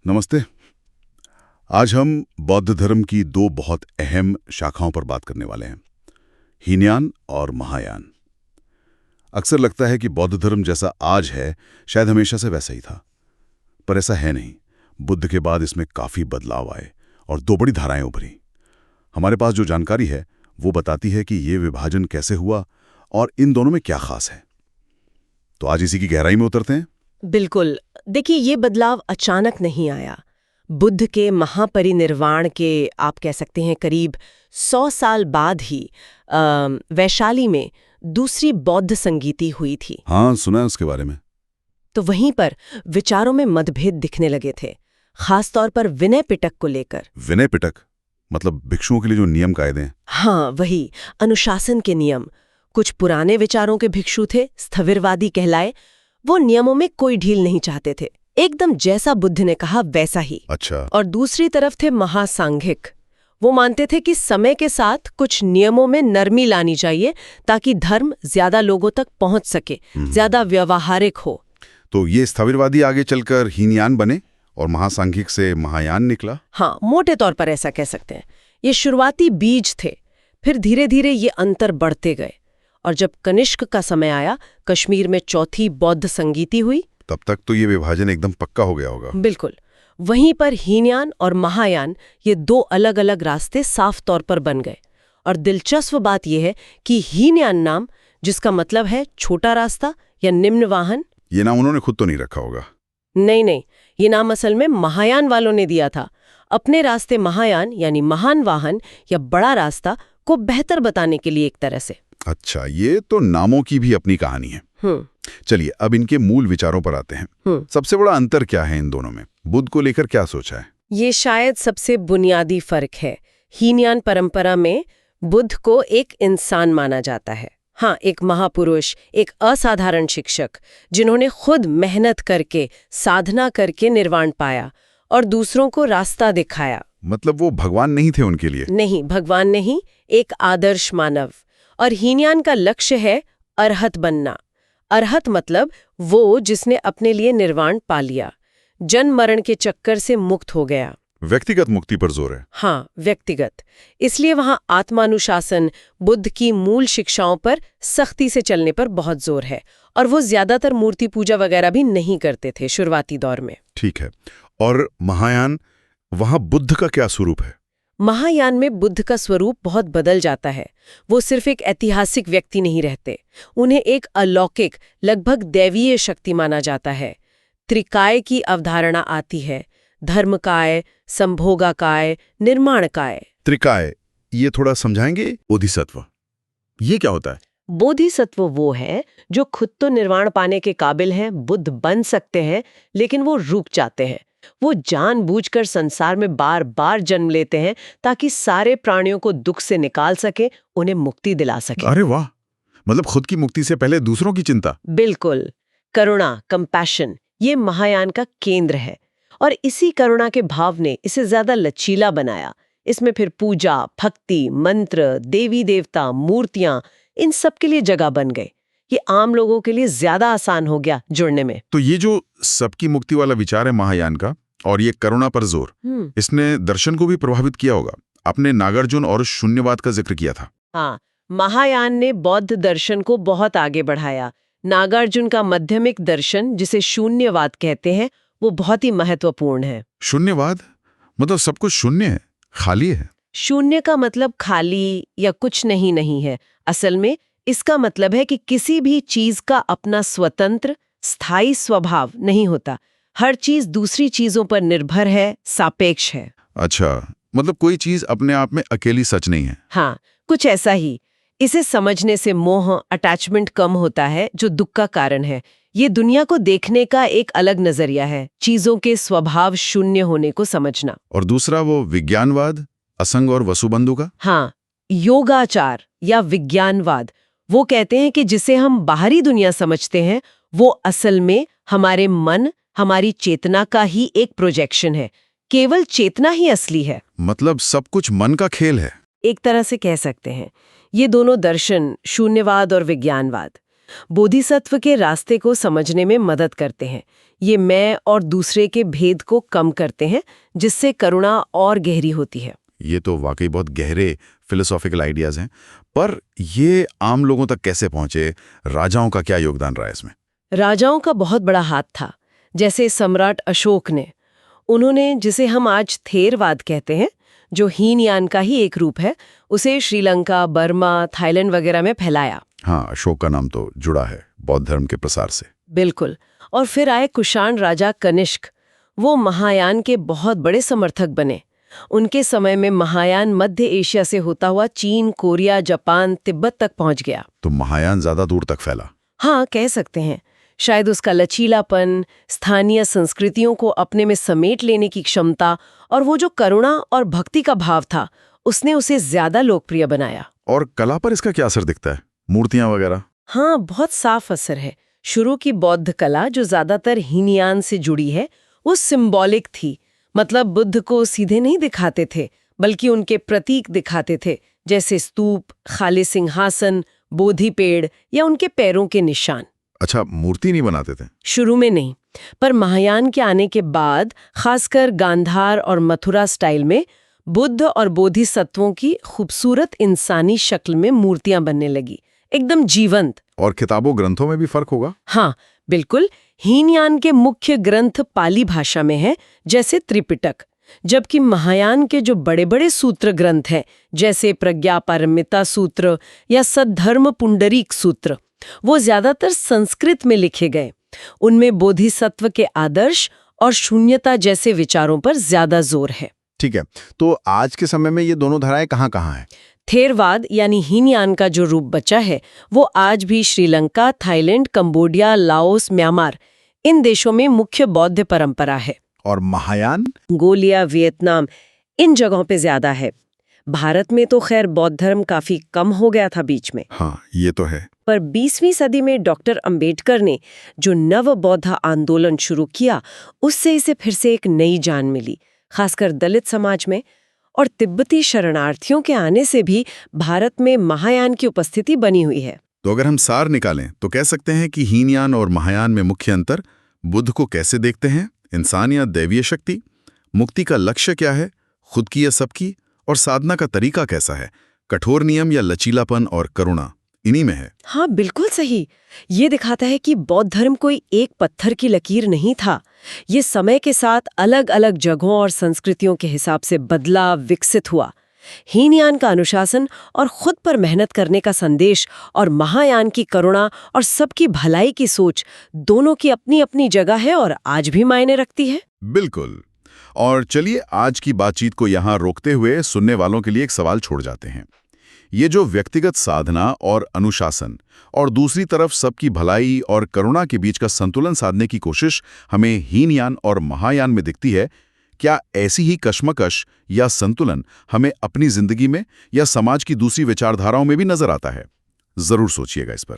नमस्ते। आज हम बौद्ध धर्म की दो बहुत अहम शाखाओं पर बात करने वाले हैं, हीनयान और महायान। अक्सर लगता है कि बौद्ध धर्म जैसा आज है शायद हमेशा से वैसा ही था, पर ऐसा है नहीं। बुद्ध के बाद इसमें काफ़ी बदलाव आए और दो बड़ी धाराएं उभरी। हमारे पास जो जानकारी है वो बताती है कि ये विभाजन कैसे हुआ और इन दोनों में क्या खास है। तो आज इसी की गहराई में उतरते हैं। बिल्कुल। देखिए, ये बदलाव अचानक नहीं आया। बुद्ध के महापरिनिर्वाण के आप कह सकते हैं करीब 100 साल बाद ही वैशाली में दूसरी बौद्ध संगीति हुई थी। हाँ, सुना है उसके बारे में। तो वहीं पर विचारों में मतभेद दिखने लगे थे, खासतौर पर विनय पिटक को लेकर। विनय पिटक मतलब भिक्षुओं के लिए जो नियम कायदे हैं? हाँ, वही अनुशासन के नियम। कुछ पुराने विचारों के भिक्षु थे, स्थविरवादी कहलाए। वो नियमों में कोई ढील नहीं चाहते थे, एकदम जैसा बुद्ध ने कहा वैसा ही। अच्छा। और दूसरी तरफ थे महासांघिक। वो मानते थे कि समय के साथ कुछ नियमों में नरमी लानी चाहिए ताकि धर्म ज्यादा लोगों तक पहुंच सके, ज्यादा व्यवहारिक हो। तो ये स्थविरवादी आगे चलकर हीनयान बने और महासांघिक से महायान निकला? हाँ, मोटे तौर पर ऐसा कह सकते हैं। ये शुरुआती बीज थे, फिर धीरे धीरे ये अंतर बढ़ते गए। और जब कनिष्क का समय आया, कश्मीर में चौथी बौद्ध संगीति हुई। तब तक तो ये विभाजन एकदम पक्का हो गया होगा। बिल्कुल। वहीं पर हीनयान और महायान, ये दो अलग अलग रास्ते साफ तौर पर बन गए। और दिलचस्प बात यह है कि हीनयान नाम, जिसका मतलब है छोटा रास्ता या निम्न वाहन, ये नाम उन्होंने खुद तो नहीं रखा होगा? नहीं, ये नाम असल में महायान वालों ने दिया था। अपने रास्ते महायान यानी महान वाहन या बड़ा रास्ता को बेहतर बताने के लिए एक तरह से। अच्छा, ये तो नामों की भी अपनी कहानी है। चलिए अब इनके मूल विचारों पर आते हैं। सबसे बड़ा अंतर क्या है इन दोनों में? बुद्ध को लेकर क्या सोचा है? ये शायद सबसे बुनियादी फर्क है। हीनयान परंपरा में बुद्ध को एक इंसान माना जाता है। हाँ, एक महापुरुष, एक असाधारण शिक्षक, जिन्होंने खुद मेहनत करके, साधना करके निर्वाण पाया और दूसरों को रास्ता दिखाया। मतलब वो भगवान नहीं थे उनके लिए? नहीं, भगवान नहीं, एक आदर्श मानव। और हीनयान का लक्ष्य है अरहत बनना। अरहत मतलब वो जिसने अपने लिए निर्वाण पा लिया, जन्म मरण के चक्कर से मुक्त हो गया। व्यक्तिगत मुक्ति पर जोर है। हाँ, व्यक्तिगत। इसलिए वहां आत्मानुशासन, बुद्ध की मूल शिक्षाओं पर सख्ती से चलने पर बहुत जोर है। और वो ज्यादातर मूर्ति पूजा वगैरह भी नहीं करते थे शुरुआती दौर में। ठीक है। और महायान, वहां बुद्ध का क्या स्वरूप है? महायान में बुद्ध का स्वरूप बहुत बदल जाता है। वो सिर्फ एक ऐतिहासिक व्यक्ति नहीं रहते, उन्हें एक अलौकिक, लगभग दैवीय शक्ति माना जाता है। त्रिकाय की अवधारणा आती है, धर्मकाय, संभोगाकाय, निर्माणकाय। त्रिकाय, ये थोड़ा समझाएंगे? बोधिसत्व, ये क्या होता है? बोधिसत्व वो है जो खुद तो निर्वाण पाने के काबिल हैं, बुद्ध बन सकते हैं, लेकिन वो रुक जाते हैं। वो जानबूझकर संसार में बार बार जन्म लेते हैं ताकि सारे प्राणियों को दुख से निकाल सके, उन्हें मुक्ति दिला सके। अरे वाह, मतलब खुद की मुक्ति से पहले दूसरों की चिंता। बिल्कुल। करुणा, कंपैशन, ये महायान का केंद्र है। और इसी करुणा के भाव ने इसे ज्यादा लचीला बनाया। इसमें फिर पूजा, भक्ति, मंत्र, देवी देवता, मूर्तियां, इन सब के लिए जगह बन गए। ये आम लोगों के लिए ज्यादा आसान हो गया जुड़ने में। तो ये जो सबकी मुक्ति वाला विचार है महायान का, और ये करुणा पर जोर, इसने दर्शन को भी प्रभावित किया होगा। आपने नागार्जुन और शून्यवाद का जिक्र किया था। हाँ, महायान ने बौद्ध दर्शन को बहुत आगे बढ़ाया। नागार्जुन का माध्यमिक दर्शन, जिसे शून्यवाद कहते हैं, वो बहुत ही महत्वपूर्ण है। शून्यवाद मतलब सब कुछ शून्य है, खाली है? शून्य का मतलब खाली या कुछ नहीं है। असल में इसका मतलब है कि किसी भी चीज का अपना स्वतंत्र, स्थायी स्वभाव नहीं होता। हर चीज दूसरी चीजों पर निर्भर है, सापेक्ष है। अच्छा, मतलब कोई चीज अपने आप में अकेली सच नहीं है। हाँ, कुछ ऐसा ही। इसे समझने से मोह, अटैचमेंट कम होता है, जो दुख का कारण है। ये दुनिया को देखने का एक अलग नजरिया है, चीजों के स्वभाव शून्य होने को समझना। और दूसरा वो विज्ञानवाद, असंग और वसुबंधु का? हाँ, योगाचार या विज्ञानवाद। वो कहते हैं कि जिसे हम बाहरी दुनिया समझते हैं, वो असल में हमारे मन, हमारी चेतना का ही एक प्रोजेक्शन है। केवल चेतना ही असली है। मतलब सब कुछ मन का खेल है, एक तरह से कह सकते हैं। ये दोनों दर्शन, शून्यवाद और विज्ञानवाद, बोधिसत्व के रास्ते को समझने में मदद करते हैं। ये मैं और दूसरे के भेद को कम करते हैं, जिससे करुणा और गहरी होती है। ये तो वाकई बहुत गहरे फिलोसॉफिकल आइडियाज हैं, पर ये आम लोगों तक कैसे पहुंचे? राजाओं का क्या योगदान रहा है इसमें? राजाओं का बहुत बड़ा हाथ था। जैसे सम्राट अशोक ने, उन्होंने, जिसे हम आज थेरवाद कहते हैं, जो हीनयान का ही एक रूप है, उसे श्रीलंका, बर्मा, थाईलैंड वगैरह में फैलाया। हाँ, अशोक का नाम तो जुड़ा है बौद्ध धर्म के प्रसार से। बिल्कुल। और फिर आए कुषाण राजा कनिष्क। वो महायान के बहुत बड़े समर्थक बने। उनके समय में महायान मध्य एशिया से होता हुआ चीन, कोरिया, जापान, तिब्बत तक पहुंच गया। तो महायान ज्यादा दूर तक फैला? हाँ, कह सकते हैं। शायद उसका लचीलापन, स्थानीय संस्कृतियों को अपने में समेट लेने की क्षमता और वो जो करुणा और भक्ति का भाव था, उसने उसे ज्यादा लोकप्रिय बनाया। और कला पर इसका क्या असर दिखता है? मूर्तियां वगैरह? हाँ, बहुत साफ असर है। शुरू की बौद्ध कला, जो ज्यादातर हीनयान से जुड़ी है, वो सिंबॉलिक थी। मतलब बुद्ध को सीधे नहीं दिखाते थे, बल्कि उनके प्रतीक दिखाते थे, जैसे स्तूप, खाली सिंहासन, बोधि पेड़ या उनके पैरों के निशान। अच्छा, मूर्ति नहीं बनाते थे? शुरू में नहीं, पर महायान के आने के बाद, खासकर गांधार और मथुरा स्टाइल में, बुद्ध और बोधिसत्वों की खूबसूरत इंसानी शक्ल में मूर्तियां बनने लगी, एकदम जीवंत। और किताबों ग्रंथों में भी फर्क होगा? हाँ, बिल्कुल। हीनयान के मुख्य ग्रंथ पाली भाषा में हैं, जैसे त्रिपिटक, जबकि महायान के जो बड़े बड़े सूत्र ग्रंथ हैं, जैसे प्रज्ञापारमिता सूत्र या सद्धर्म पुंडरीक सूत्र, वो ज्यादातर संस्कृत में लिखे गए। उनमें बोधिसत्व के आदर्श और शून्यता जैसे विचारों पर ज्यादा जोर है। ठीक है, तो आज के समय में ये दोनों धाराएं कहाँ-कहाँ हैं? थेरवाद यानी हीनयान का जो रूप बचा है, वो आज भी Sri Lanka, Thailand, Cambodia, Laos, Myanmar, इन देशों में मुख्य बौद्ध परंपरा है। और महायान? मंगोलिया, वियतनाम, इन जगहों पे ज्यादा है। भारत में तो खैर बौद्ध धर्म काफी कम हो गया था बीच में। हाँ, ये तो है। पर 20वीं सदी में डॉक्टर अंबेडकर ने जो नव बौद्ध आंदोलन शुरू किया, उससे इसे फिर से एक नई जान मिली, खासकर दलित समाज में। और तिब्बती शरणार्थियों के आने से भी भारत में महायान की उपस्थिति बनी हुई है। तो अगर हम सार निकालें तो कह सकते हैं कि हीनयान और महायान में मुख्य अंतर, बुद्ध को कैसे देखते हैं, इंसान या दैवीय शक्ति, मुक्ति का लक्ष्य क्या है, खुद की या सबकी, और साधना का तरीका कैसा है, कठोर नियम या लचीलापन और करुणा, इन्हीं में है। हाँ, बिल्कुल सही। ये दिखाता है कि बौद्ध धर्म कोई एक पत्थर की लकीर नहीं था। ये समय के साथ अलग अलग जगहों और संस्कृतियों के हिसाब से बदला, विकसित हुआ। हीनयान का अनुशासन और खुद पर मेहनत करने का संदेश, और महायान की करुणा और सबकी भलाई की सोच, दोनों की अपनी अपनी जगह है और आज भी मायने रखती है। बिल्कुल। और चलिए आज की बातचीत को यहाँ रोकते हुए सुनने वालों के लिए एक सवाल छोड़ जाते हैं। ये जो व्यक्तिगत साधना और अनुशासन और दूसरी तरफ सबकी भलाई और करुणा के बीच का संतुलन साधने की कोशिश हमें हीनयान और महायान में दिखती है, क्या ऐसी ही कशमकश या संतुलन हमें अपनी जिंदगी में या समाज की दूसरी विचारधाराओं में भी नजर आता है? जरूर सोचिएगा इस पर।